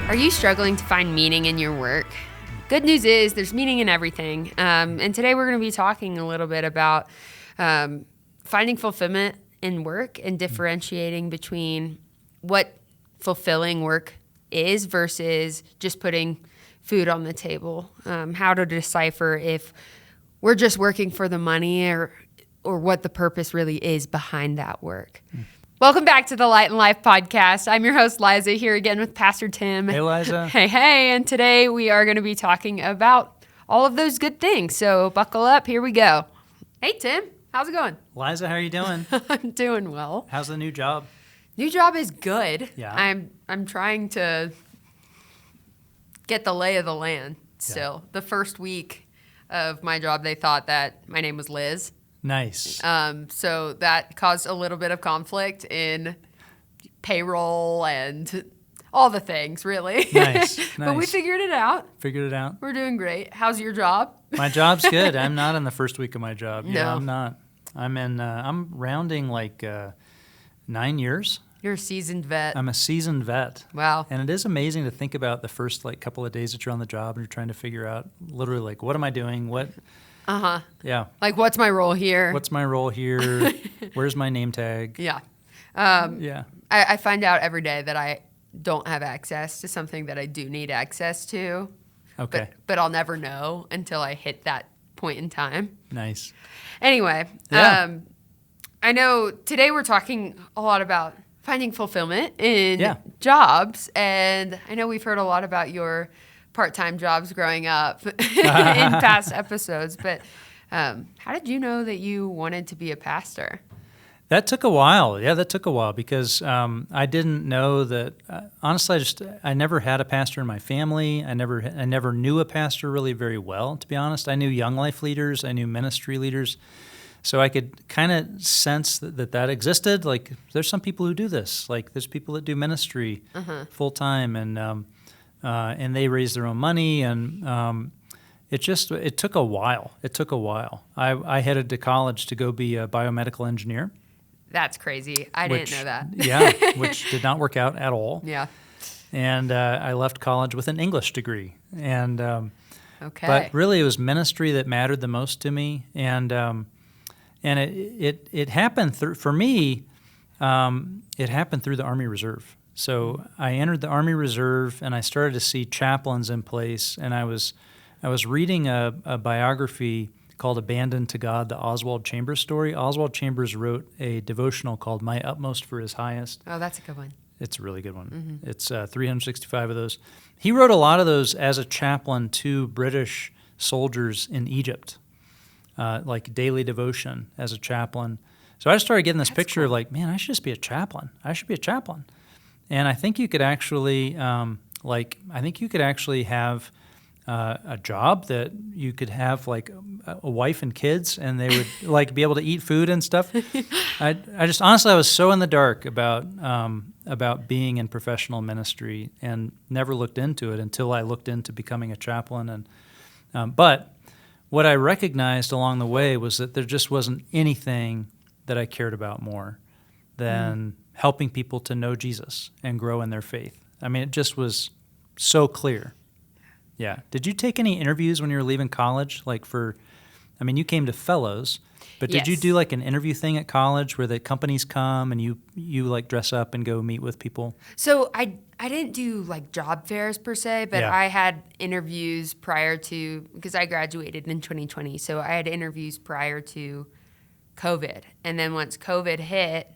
Are you struggling to find meaning in your work? Good news is there's meaning in everything. And today we're going to be talking a little bit about finding fulfillment in work and differentiating between what fulfilling work is versus just putting food on the table. How to decipher if we're just working for the money or what the purpose really is behind that work. Welcome back to the Light and Life podcast. I'm your host, Liza, here again with Pastor Tim. Hey, Liza. Hey. And today we are going to be talking about all of those good things. So buckle up. Here we go. Hey, Tim. How's it going? Liza, how are you doing? I'm doing well. How's the new job? New job is good. Yeah. I'm trying to get the lay of the land still. Yeah. The first week of my job, they thought that my name was Liz. Nice. So that caused a little bit of conflict in payroll and all the things, really. Nice. But we figured it out. We're doing great. How's your job? My job's good. I'm not in the first week of my job. No. Yeah, I'm not. I'm rounding like 9 years. You're a seasoned vet. I'm a seasoned vet. Wow. And it is amazing to think about the first couple of days that you're on the job and you're trying to figure out literally what am I doing? Uh-huh. Yeah. Like, what's my role here? What's my role here? Where's my name tag? Yeah. Yeah. I find out every day that I don't have access to something that I do need access to. Okay. But I'll never know until I hit that point in time. Nice. Anyway, Yeah. I know today we're talking a lot about finding fulfillment in Yeah. jobs. And I know we've heard a lot about your part-time jobs growing up in past episodes, but how did you know that you wanted to be a pastor? That took a while. Yeah, that took a while because I didn't know that. Honestly, I never had a pastor in my family. I never knew a pastor really very well, to be honest. I knew young life leaders. I knew ministry leaders. So I could kind of sense that existed. Like, there's some people who do this. Like, there's people that do ministry full-time, and they raise their own money, and it took a while. I headed to college to go be a biomedical engineer. That's crazy. I didn't know that. Yeah, which did not work out at all. Yeah. And I left college with an English degree. And okay. But really, it was ministry that mattered the most to me. And it happened for me. It happened through the Army Reserve. So I entered the Army Reserve, and I started to see chaplains in place. And I was reading a biography called "Abandoned to God: The Oswald Chambers Story." Oswald Chambers wrote a devotional called "My Utmost for His Highest." Oh, that's a good one. It's a really good one. Mm-hmm. It's 365 of those. He wrote a lot of those as a chaplain to British soldiers in Egypt, like daily devotion as a chaplain. So I just started getting this picture of man, I should just be a chaplain. I should be a chaplain. And I think you could actually, have a job that you could have a wife and kids, and they would be able to eat food and stuff. I just honestly, I was so in the dark about being in professional ministry, and never looked into it until I looked into becoming a chaplain. And but what I recognized along the way was that there just wasn't anything that I cared about more than helping people to know Jesus and grow in their faith. I mean, it just was so clear. Yeah. Did you take any interviews when you were leaving college? You came to Fellows, but did you Yes. do an interview thing at college where the companies come and you dress up and go meet with people? So I didn't do job fairs per se, but Yeah. I had interviews prior to, because I graduated in 2020, so I had interviews prior to COVID. And then once COVID hit,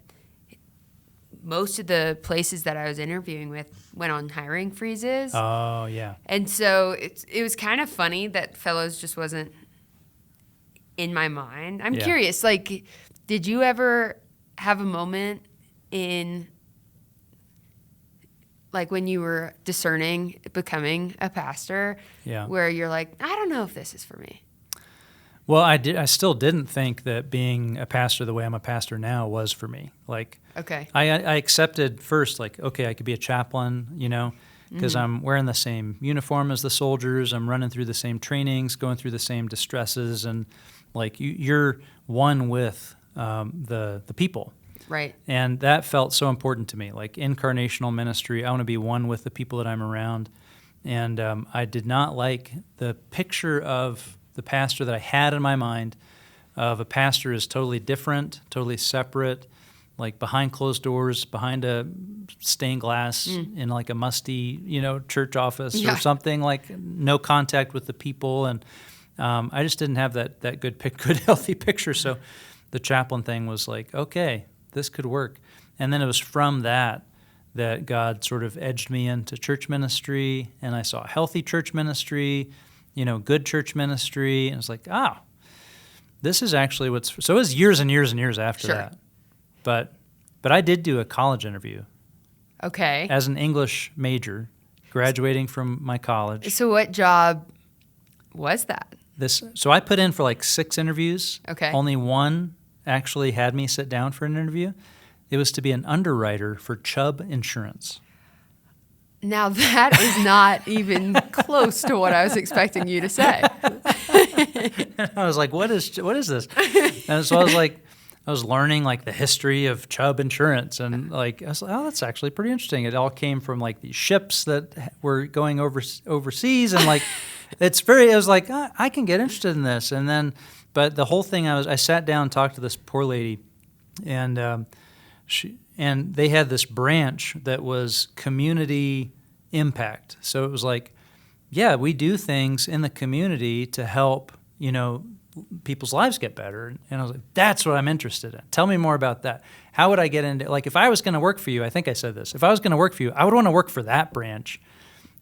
most of the places that I was interviewing with went on hiring freezes. Oh, yeah. And so it was kind of funny that Fellows just wasn't in my mind. I'm Yeah. curious, did you ever have a moment in, when you were discerning becoming a pastor, Yeah. where you're I don't know if this is for me? Well, I still didn't think that being a pastor the way I'm a pastor now was for me. Okay. I accepted first, okay, I could be a chaplain, because I'm wearing the same uniform as the soldiers. I'm running through the same trainings, going through the same distresses, and you're one with the people. Right. And that felt so important to me, like incarnational ministry. I want to be one with the people that I'm around. And I did not like the picture of the pastor that I had in my mind of a pastor is totally different, totally separate, like behind closed doors, behind a stained glass in like a musty, church office or something, like no contact with the people. And I just didn't have that good, healthy picture. So the chaplain thing was like, okay, this could work. And then it was from that God sort of edged me into church ministry, and I saw healthy church ministry, good church ministry, and it's like, this is actually so it was years and years and years after that. But I did do a college interview. Okay. As an English major, graduating from my college. So what job was that? So I put in for like 6 interviews. Okay. Only one actually had me sit down for an interview. It was to be an underwriter for Chubb Insurance. Now that is not even close to what I was expecting you to say. And I was like, what is this? And so I was learning like the history of Chubb Insurance, and like I was like, that's actually pretty interesting. It all came from like these ships that were going overseas, and like I was like, I can get interested in this. And then, but the whole thing, I sat down and talked to this poor lady, and and they had this branch that was community impact. So it was like, yeah, we do things in the community to help, people's lives get better. And I was like, that's what I'm interested in. Tell me more about that. How would I get into, like, if I was going to work for you, I think I said this, if I was going to work for you, I would want to work for that branch.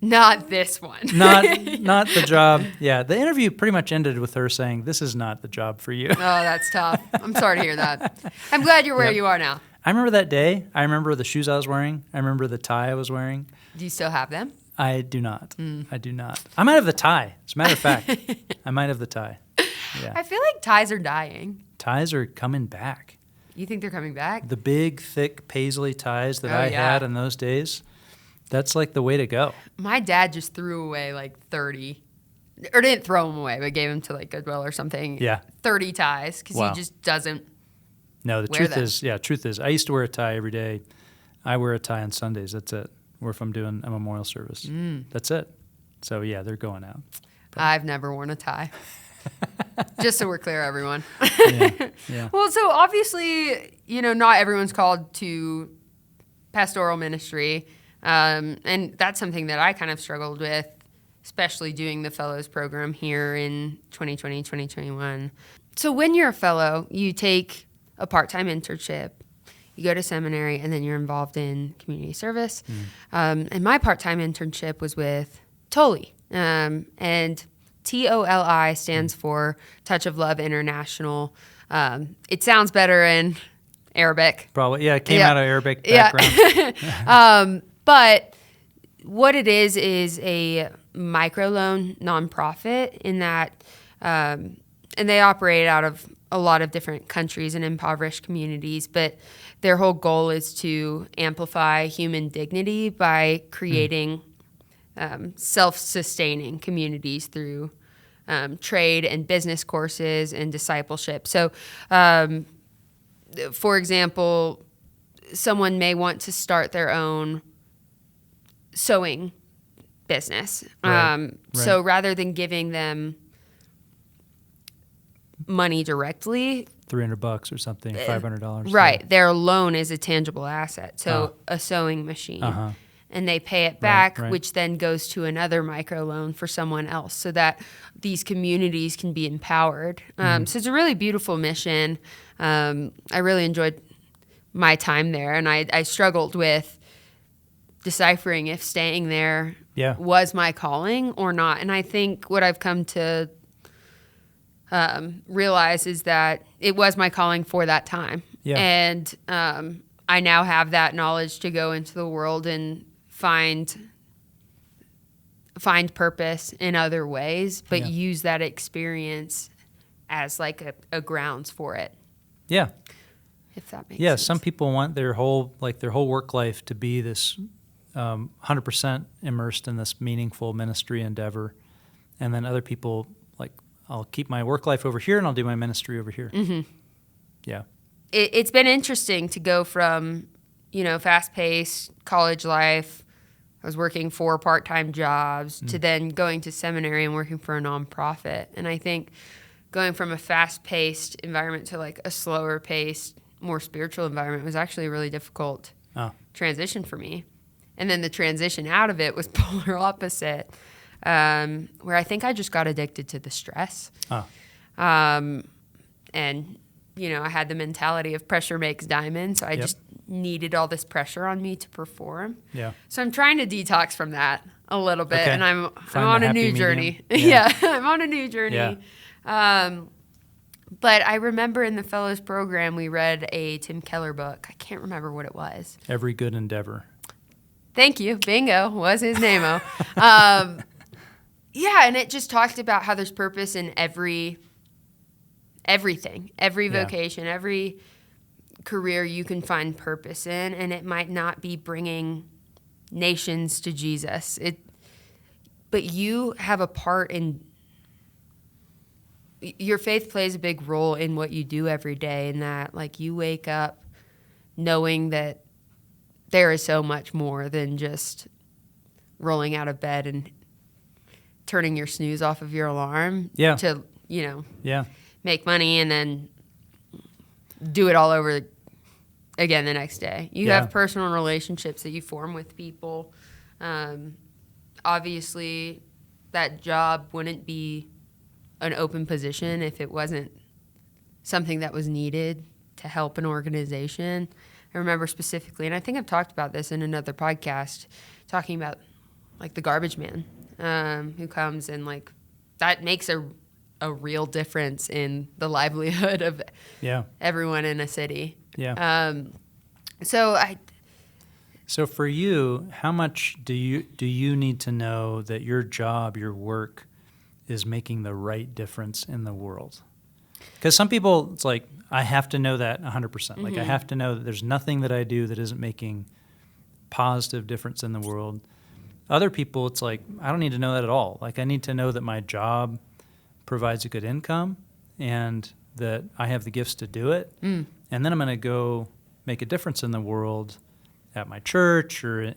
Not this one. not the job. Yeah, the interview pretty much ended with her saying, this is not the job for you. Oh, that's tough. I'm sorry to hear that. I'm glad you're where you are now. I remember that day. I remember the shoes I was wearing. I remember the tie I was wearing. Do you still have them? I do not. I do not. I might have the tie. As a matter of fact, I might have the tie. Yeah. I feel like ties are dying. Ties are coming back. You think they're coming back? The big, thick paisley ties that I had in those days, that's like the way to go. My dad just threw away like 30, or didn't throw them away, but gave them to like Goodwill or something. Yeah. 30 ties, because he just doesn't. No, the truth is, I used to wear a tie every day. I wear a tie on Sundays. That's it. Or if I'm doing a memorial service. That's it. So, yeah, they're going out. But I've never worn a tie. Just so we're clear, everyone. Yeah. Well, so obviously, not everyone's called to pastoral ministry. And that's something that I kind of struggled with, especially doing the fellows program here in 2020, 2021. So when you're a fellow, you take a part-time internship, you go to seminary, and then you're involved in community service. And my part-time internship was with TOLI. And TOLI stands for Touch of Love International. It sounds better in Arabic. Probably, it came out of Arabic background. But what it is a microloan nonprofit in that, and they operate out of a lot of different countries and impoverished communities, but their whole goal is to amplify human dignity by creating self-sustaining communities through trade and business courses and discipleship. So, for example, someone may want to start their own sewing business. So rather than giving them money directly, $300 or something, $500. Right. Their loan is a tangible asset. So a sewing machine. And they pay it back, which then goes to another microloan for someone else so that these communities can be empowered. So it's a really beautiful mission. I really enjoyed my time there, and I struggled with deciphering if staying there was my calling or not. And I think what I've come to realize is that it was my calling for that time. And I now have that knowledge to go into the world and find purpose in other ways, but use that experience as like a grounds for it. Yeah. If that makes sense. Some people want their whole work life to be this 100% immersed in this meaningful ministry endeavor. And then other people, like, I'll keep my work life over here and I'll do my ministry over here. Yeah. it's been interesting to go from, fast-paced college life. I was working 4 part-time jobs to then going to seminary and working for a nonprofit. And I think going from a fast-paced environment to like a slower-paced, more spiritual environment was actually a really difficult transition for me. And then the transition out of it was polar opposite, where I think I just got addicted to the stress. And, I had the mentality of pressure makes diamond, so I just needed all this pressure on me to perform. Yeah. So I'm trying to detox from that a little bit, Okay. and I'm Find on the a happy new medium. journey. Yeah. I'm on a new journey. Yeah. But I remember in the fellows program we read a Tim Keller book. I can't remember what it was. Every good endeavor. Thank you. Bingo was his name-o. And it just talked about how there's purpose in everything, every vocation, every career you can find purpose in, and it might not be bringing nations to Jesus. But you have a part in, your faith plays a big role in what you do every day, in that like you wake up knowing that there is so much more than just rolling out of bed and turning your snooze off of your alarm to, make money and then do it all over again the next day. You have personal relationships that you form with people. Obviously, that job wouldn't be an open position if it wasn't something that was needed to help an organization. I remember specifically, and I think I've talked about this in another podcast, talking about like the garbage man who comes and like that makes a real difference in the livelihood of everyone in a city. So for you, how much do you need to know that your job, your work, is making the right difference in the world? Because some people, it's like, I have to know that 100%. Like, I have to know that there's nothing that I do that isn't making positive difference in the world. Other people, it's like, I don't need to know that at all. Like, I need to know that my job provides a good income and that I have the gifts to do it. And then I'm going to go make a difference in the world at my church or,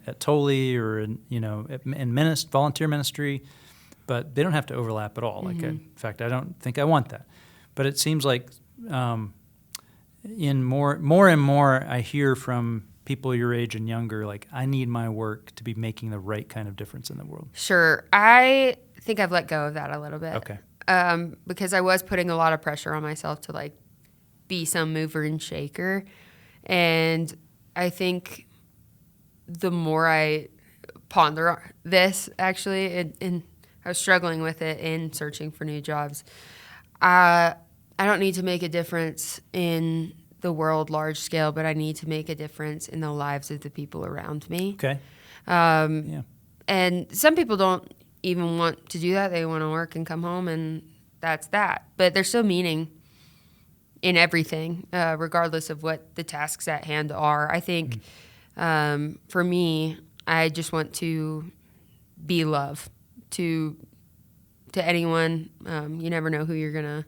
at Tolly or, in volunteer ministry. But they don't have to overlap at all. Like, in fact, I don't think I want that. But it seems like in more and more, I hear from people your age and younger, like, I need my work to be making the right kind of difference in the world. Sure. I think I've let go of that a little bit. Okay. Because I was putting a lot of pressure on myself to, like, be some mover and shaker. And I think the more I ponder this, actually, and I was struggling with it in searching for new jobs. I don't need to make a difference in the world large scale, but I need to make a difference in the lives of the people around me. Okay. And some people don't even want to do that. They want to work and come home, and that's that. But there's still meaning in everything, regardless of what the tasks at hand are. I think for me, I just want to be love to anyone. You never know who you're going to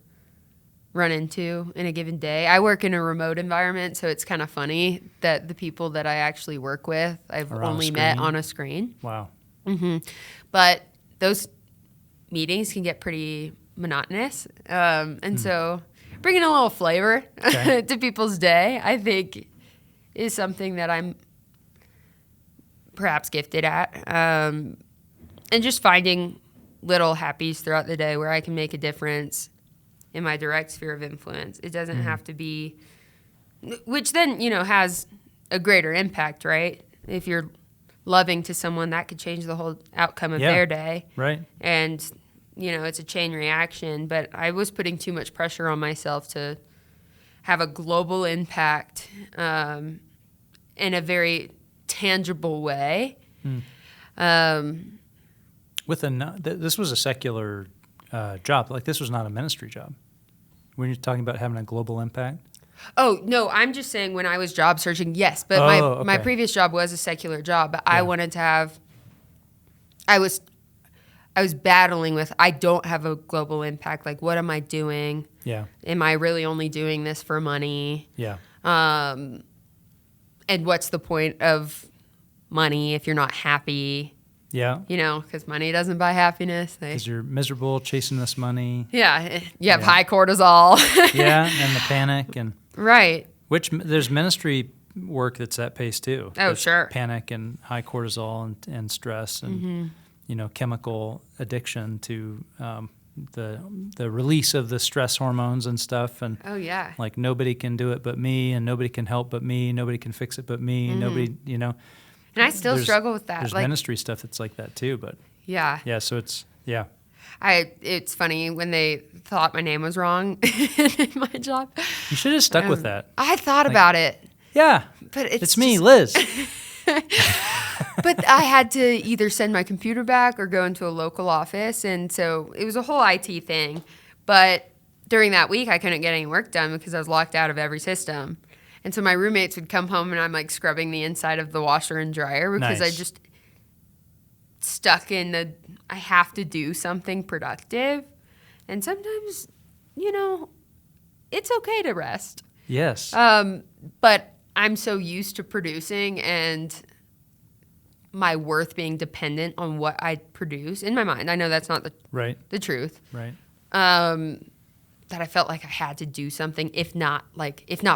run into in a given day. I work in a remote environment, so it's kind of funny that the people that I actually work with, I've only met on a screen. Wow. But those meetings can get pretty monotonous. And so bringing a little flavor to people's day, I think, is something that I'm perhaps gifted at. And just finding little happies throughout the day where I can make a difference in my direct sphere of influence. It doesn't have to be, which then, has a greater impact, right? If you're loving to someone, that could change the whole outcome of their day. Right. And, it's a chain reaction. But I was putting too much pressure on myself to have a global impact in a very tangible way. This was a secular job. Like, this was not a ministry job. When you're talking about having a global impact? Oh, no, I'm just saying when I was job searching, yes. But my previous job was a secular job. But I wanted to have, I was battling with, I don't have a global impact. Like, what am I doing? Yeah. Am I really only doing this for money? Yeah. And what's the point of money if you're not happy? Yeah. You know, because money doesn't buy happiness. Because you're miserable chasing this money. Yeah. You have high cortisol. Yeah. And the panic and. Right. Which there's ministry work that's that pace too. Oh, That's sure. Panic and high cortisol and stress and, chemical addiction to the release of the stress hormones and stuff. And Oh, yeah. like nobody can do it but me, and nobody can help but me, nobody can fix it but me, nobody, And I still struggle with that. There's Like, ministry stuff that's like that too, but yeah. yeah, so yeah. It's funny when they thought my name was wrong in my job. You should have stuck with that. I thought about it. Yeah. But it's me, Liz. But I had to either send my computer back or go into a local office. And so it was a whole IT thing. But during that week, I couldn't get any work done because I was locked out of every system. And so my roommates would come home and I'm like scrubbing the inside of the washer and dryer because I Nice. just stuck in I have to do something productive. And sometimes, it's okay to rest. Yes. But I'm so used to producing and my worth being dependent on what I produce in my mind. I know that's not right. the truth. Right. That I felt like I had to do something, if not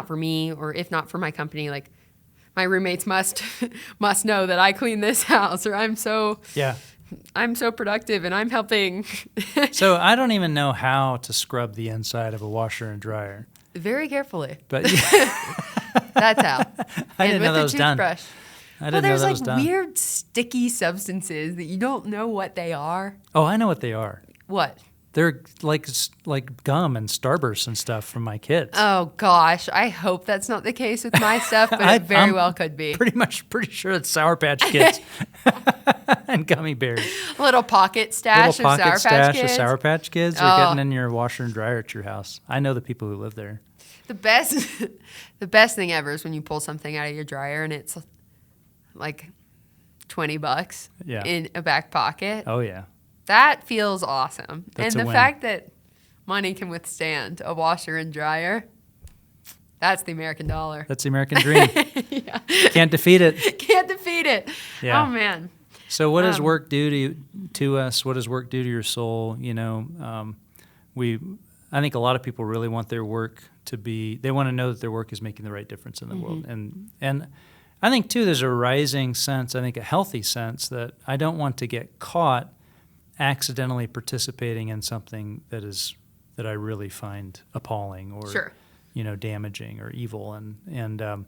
for me or if not for my company, like my roommates must know that I clean this house or I'm so productive and I'm helping. So I don't even know how to scrub the inside of a washer and dryer. Very carefully. But That's how. I didn't know that was done. Toothbrush. I didn't know there's that was like done. weird sticky substances that you don't know what they are. Oh, I know what they are. What? They're like gum and Starburst and stuff from my kids. Oh gosh, I hope that's not the case with my stuff, but it very well could be. Pretty sure it's Sour Patch Kids and gummy bears. A little pocket stash Little of pocket Sour stash Patch Kids. of Sour Patch Kids are getting in your washer and dryer at your house. I know the people who live there. The best thing ever is when you pull something out of your dryer and it's like $20 in a back pocket. Oh yeah. That feels awesome. That's and a the win. fact that money can withstand a washer and dryer, that's the American dollar. That's the American dream. Can't defeat it. Can't defeat it. Yeah. Oh, man. So what does work do to us? What does work do to your soul? I think a lot of people really want their work they want to know that their work is making the right difference in the world. And I think, too, there's a rising sense, I think a healthy sense, that I don't want to get caught accidentally participating in something that I really find appalling or damaging or evil, and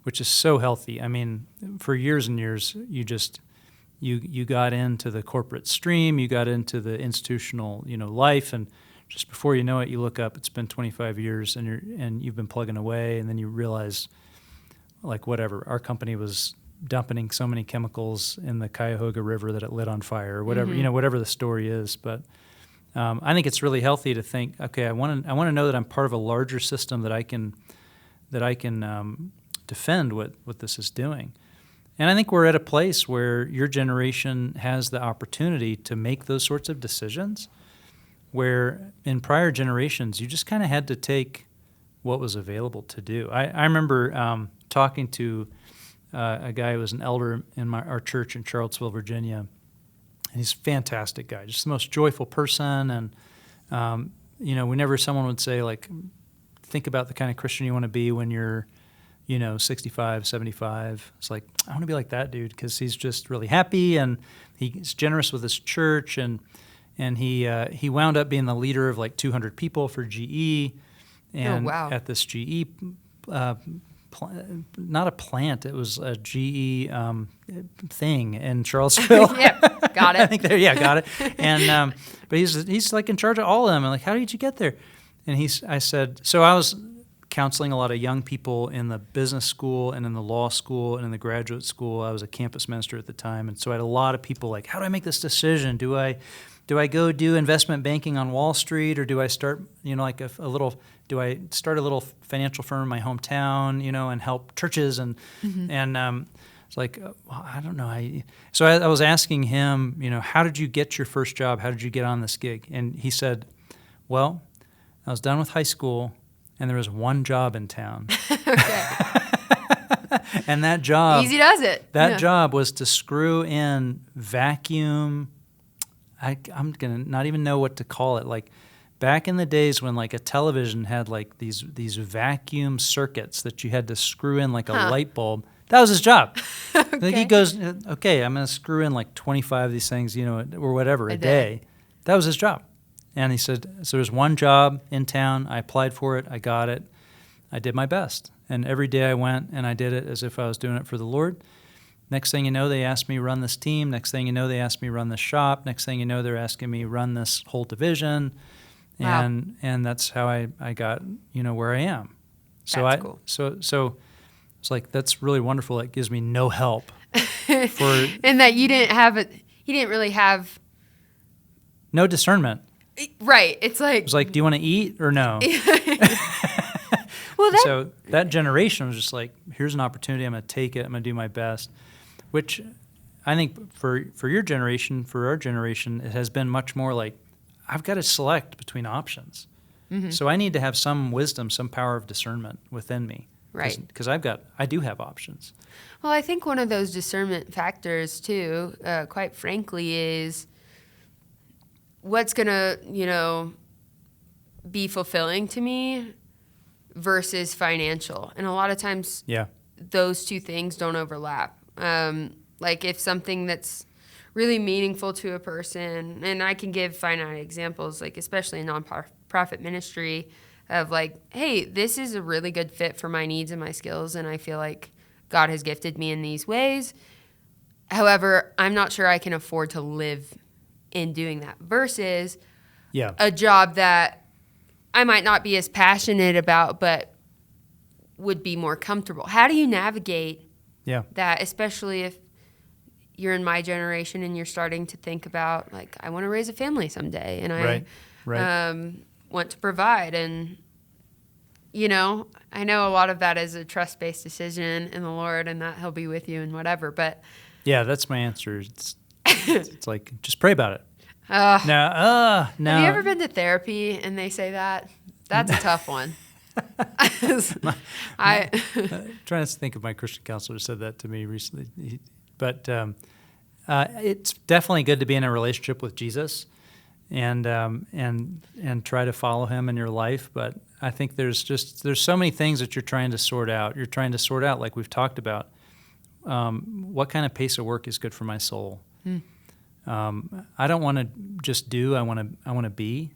which is so healthy. I mean, for years and years, you got into the corporate stream, you got into the institutional life, and just before you know it, you look up, it's been 25 years, and you've been plugging away, and then you realize, like, whatever, our company was dumping so many chemicals in the Cuyahoga River that it lit on fire, or whatever, whatever the story is. But I think it's really healthy to think, okay, I want to know that I'm part of a larger system that I can defend what this is doing. And I think we're at a place where your generation has the opportunity to make those sorts of decisions, where in prior generations you just kind of had to take what was available to do. I remember talking to a guy who was an elder in our church in Charlottesville, Virginia, and he's a fantastic guy, just the most joyful person. And whenever someone would say, like, think about the kind of Christian you want to be when you're 65, 75, it's like, I want to be like that dude, because he's just really happy and he's generous with his church, and he wound up being the leader of like 200 people for GE, and at this GE not a plant, it was a GE thing in Charlottesville. Yep, got it. I think got it. And but he's like in charge of all of them. And like, how did you get there? And I said, so I was counseling a lot of young people in the business school and in the law school and in the graduate school. I was a campus minister at the time, and so I had a lot of people like, how do I make this decision? Do I go do investment banking on Wall Street, or do I start, like do I start a little financial firm in my hometown, and help churches? And It's like, well, I don't know. So I was asking him, how did you get your first job? How did you get on this gig? And he said, well, I was done with high school, and there was one job in town. Okay. And that job, easy does it. That job was to screw in vacuum. I'm gonna not even know what to call it. Like back in the days when like a television had like these vacuum circuits that you had to screw in like a light bulb. That was his job. Okay. Like he goes, okay, I'm gonna screw in like 25 of these things, or whatever a day. That was his job. And he said, so there's one job in town. I applied for it. I got it. I did my best. And every day I went and I did it as if I was doing it for the Lord. Next thing you know, they asked me run this team. Next thing you know, they asked me run this shop. Next thing you know, they're asking me run this whole division. Wow. And that's how I got, where I am. That's cool. So it's like, that's really wonderful. It gives me no help and that you didn't really have no discernment. Right. It's like, it was like, do you want to eat or no? Well, so that generation was just like, here's an opportunity. I'm going to take it. I'm going to do my best, which I think for your generation, for our generation, it has been much more like, I've got to select between options. Mm-hmm. So I need to have some wisdom, some power of discernment within me. Right. Because I do have options. Well, I think one of those discernment factors too, quite frankly, is what's going to, be fulfilling to me versus financial. And a lot of times those two things don't overlap. Like if something that's really meaningful to a person, and I can give finite examples, like especially in nonprofit ministry, of like, hey, this is a really good fit for my needs and my skills, and I feel like God has gifted me in these ways. However, I'm not sure I can afford to live in doing that versus a job that I might not be as passionate about, but would be more comfortable. How do you navigate that, especially if you're in my generation and you're starting to think about, like, I want to raise a family someday, and I want to provide. And, I know a lot of that is a trust-based decision in the Lord and that he'll be with you and whatever. But yeah, that's my answer. It's like, just pray about it. No. Have you ever been to therapy and they say that? That's a tough one. I'm trying to think of my Christian counselor said that to me recently. But it's definitely good to be in a relationship with Jesus and try to follow him in your life. But I think there's so many things that you're trying to sort out. You're trying to sort out, like we've talked about, what kind of pace of work is good for my soul. I don't want to just do. I want to be.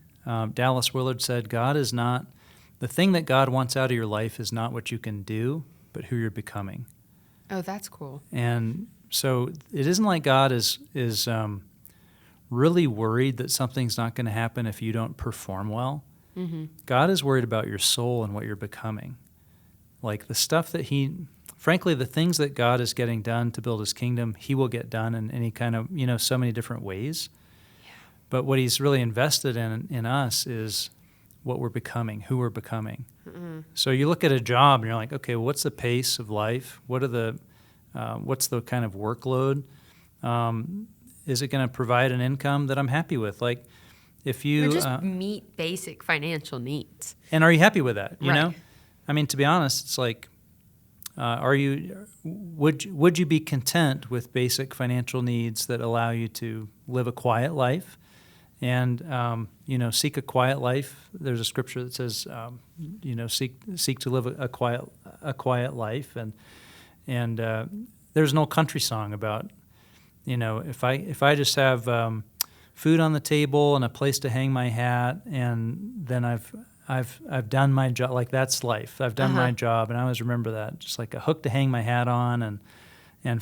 Dallas Willard said, the thing that God wants out of your life is not what you can do, but who you're becoming. Oh, that's cool. And so it isn't like God is really worried that something's not going to happen if you don't perform well. Mm-hmm. God is worried about your soul and what you're becoming. Like the stuff that frankly, the things that God is getting done to build his kingdom, he will get done in any kind of, so many different ways. Yeah. But what he's really invested in us is what we're becoming, who we're becoming. Mm-hmm. So you look at a job and you're like, okay, what's the pace of life? What's the kind of workload? Is it going to provide an income that I'm happy with? Like if you... Or just meet basic financial needs. And are you happy with that? You right. know? I mean, to be honest, it's like, would you be content with basic financial needs that allow you to live a quiet life and seek a quiet life? There's a scripture that says seek to live a quiet life, and there's an old country song about if I just have food on the table and a place to hang my hat, and then I've done my job. Like that's life. I've done my job, and I always remember that. Just like a hook to hang my hat on, and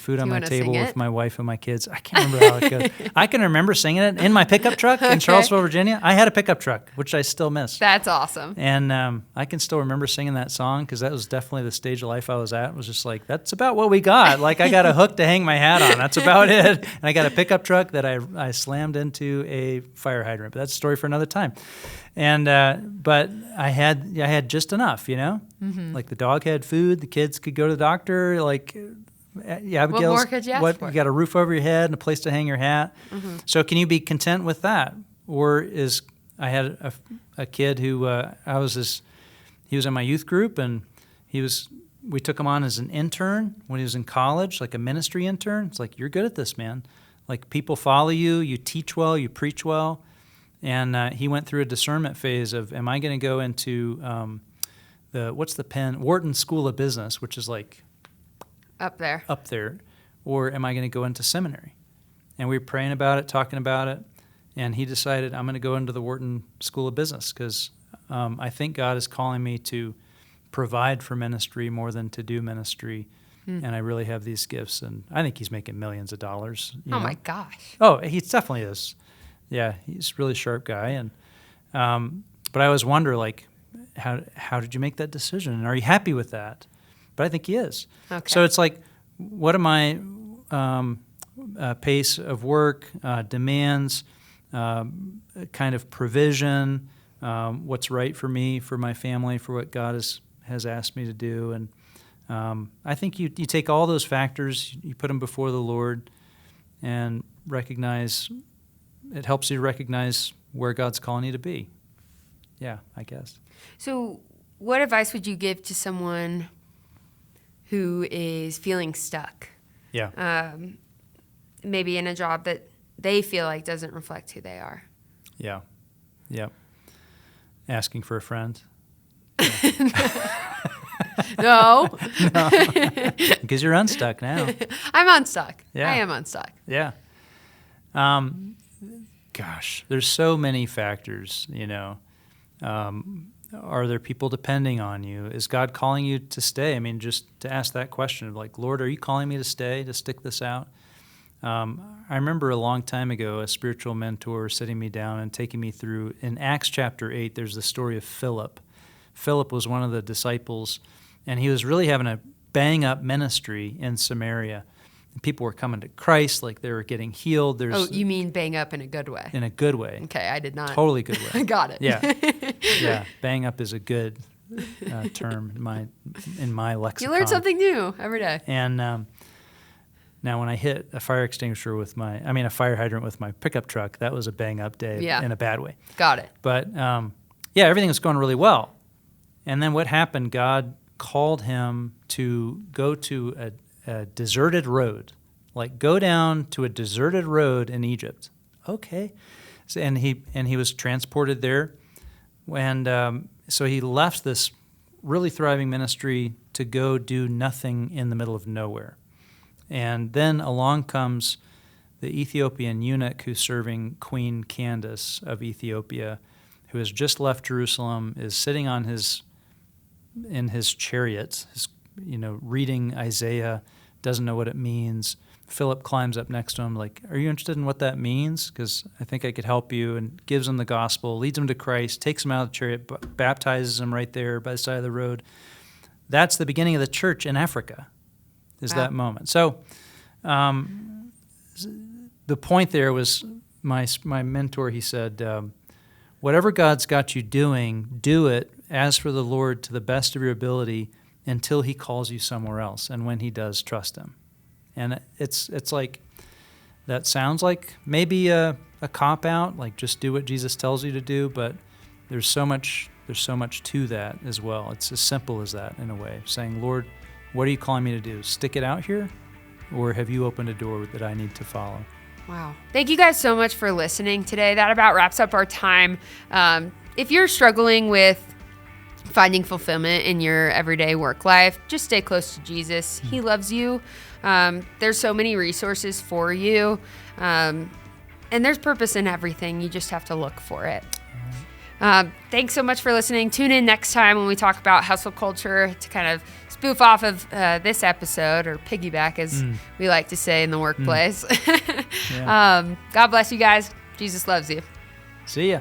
food on my table with my wife and my kids. I can't remember how it goes. I can remember singing it in my pickup truck in Charlottesville, Virginia. I had a pickup truck, which I still miss. That's awesome. And I can still remember singing that song because that was definitely the stage of life I was at. It was just like, that's about what we got. Like I got a hook to hang my hat on. That's about it. And I got a pickup truck that I slammed into a fire hydrant. But that's a story for another time. And but I had just enough, Mm-hmm. Like the dog had food, the kids could go to the doctor, like Abigail's, more could you ask for? You got a roof over your head and a place to hang your hat. Mm-hmm. So can you be content with that? Or I had a kid who he was in my youth group, and we took him on as an intern when he was in college, like a ministry intern. It's like, you're good at this, man. Like, people follow you, you teach well, you preach well. And he went through a discernment phase of, am I going to go into Wharton School of Business, which is like up there, or am I going to go into seminary? And we were praying about it, talking about it, and he decided, I'm going to go into the Wharton School of Business because I think God is calling me to provide for ministry more than to do ministry, and I really have these gifts, and I think he's making millions of dollars. You know? My gosh! Oh, he definitely is. Yeah, he's a really sharp guy, and but I always wonder, like, how did you make that decision, and are you happy with that? But I think he is. Okay. So it's like, what am I? Pace of work, demands, kind of provision, what's right for me, for my family, for what God has asked me to do. And I think you take all those factors, you put them before the Lord, and recognize, it helps you recognize where God's calling you to be. Yeah, I guess. So what advice would you give to someone who is feeling stuck? Yeah. Maybe in a job that they feel like doesn't reflect who they are. Yeah. Yep. Asking for a friend. No. Because you're unstuck now. I'm unstuck. Yeah. I am unstuck. Yeah. Gosh, there's so many factors, you know. Are there people depending on you? Is God calling you to stay? I mean, just to ask that question of like, Lord, are you calling me to stay, to stick this out? I remember a long time ago, a spiritual mentor sitting me down and taking me through, in Acts chapter 8, there's the story of Philip. Philip was one of the disciples, and he was really having a bang-up ministry in Samaria. And people were coming to Christ, like they were getting healed. You mean bang up in a good way? In a good way. Okay, I did not. Totally good way. Got it. Yeah. Yeah, bang up is a good term in my lexicon. You learn something new every day. And now when I hit a fire hydrant with my pickup truck, that was a bang up day in a bad way. Got it. But everything was going really well. And then what happened? God called him to go to a deserted road, like go down to a deserted road in Egypt. Okay. So, and he was transported there. And so he left this really thriving ministry to go do nothing in the middle of nowhere. And then along comes the Ethiopian eunuch who's serving Queen Candace of Ethiopia, who has just left Jerusalem, is sitting in his chariot, reading Isaiah, doesn't know what it means. Philip climbs up next to him, like, are you interested in what that means? Because I think I could help you, and gives him the gospel, leads him to Christ, takes him out of the chariot, baptizes him right there by the side of the road. That's the beginning of the church in Africa, is that moment. So the point there was my mentor, he said, whatever God's got you doing, do it as for the Lord to the best of your ability until he calls you somewhere else. And when he does, trust him. And it's like, that sounds like maybe a cop-out, like just do what Jesus tells you to do, but there's so much to that as well. It's as simple as that in a way, saying, Lord, what are you calling me to do? Stick it out here? Or have you opened a door that I need to follow? Wow. Thank you guys so much for listening today. That about wraps up our time. If you're struggling with finding fulfillment in your everyday work life, just stay close to Jesus. He loves you. There's so many resources for you. And there's purpose in everything. You just have to look for it. Thanks so much for listening. Tune in next time when we talk about hustle culture to kind of spoof off of this episode, or piggyback, as we like to say in the workplace. Yeah. God bless you guys. Jesus loves you. See ya.